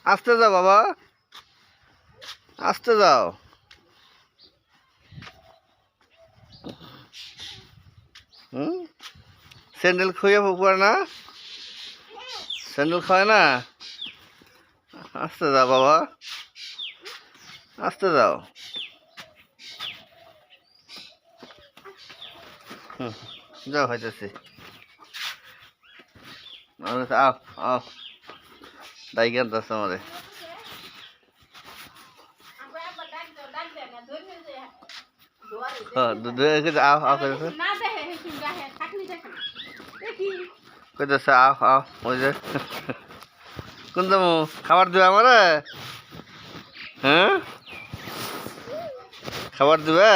আস্তে যাও বাবা, আস্তে যাও। স্যান্ডেল খুঁয়ে পুকুর না, স্যান্ডেল খায় না। আস্তে যাও বাবা, আস্তে যাও। যাও হইতেছি। আও আও ডাইগান দাস আমারে। আও আও কইতেছে আও আও। ওই যে কোন যাবো, খাবার দিবে আমারে? হ্যাঁ খাবার দিবে?